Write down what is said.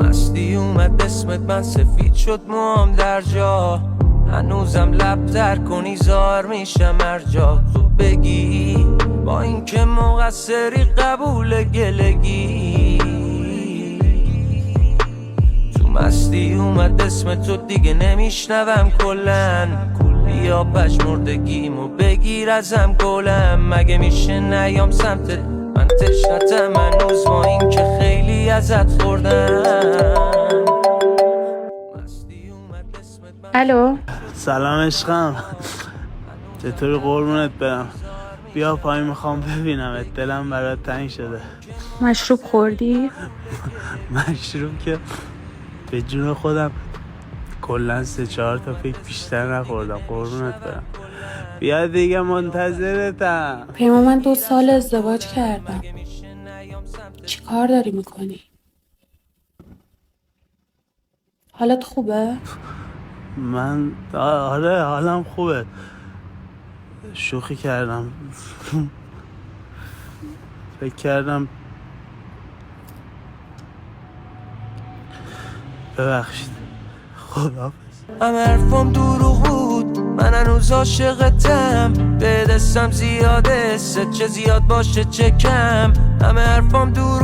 مستی اومد اسمت من سفید شد موام در جا هنوزم لب تر کنی زار میشم هر جا تو بگی با اینکه مقصری قبول گلگی تو مستی اومد اسم تو دیگه نمیشنوم کلن بیا پشمردگیمو بگیر ازم گلم مگه میشه نیام سمتت من تشنتم هنوز با این که خیلی ازت خوردم. الو سلام عشقم، چطوری قربونت برم؟ بیا پایین میخوام ببینمت، دلم برات تنگ شده. مشروب خوردی؟ مشروب که به جون خودم کلا 3-4 تا فکر بیشتر نخوردم قربونت برم. بیا دیگه منتظرتم. پیمان من 2 سال ازدواج کردم. چی کار داری میکنی؟ حالت خوبه؟ من آره حالم خوبه. شوخی کردم. فکر کردم ببخشید. خداحافظ. همه حرفام دروغ بود من هنوز عاشقتم به دستم زیاده چه زیاد باشه چه کم همه حرفام دروغ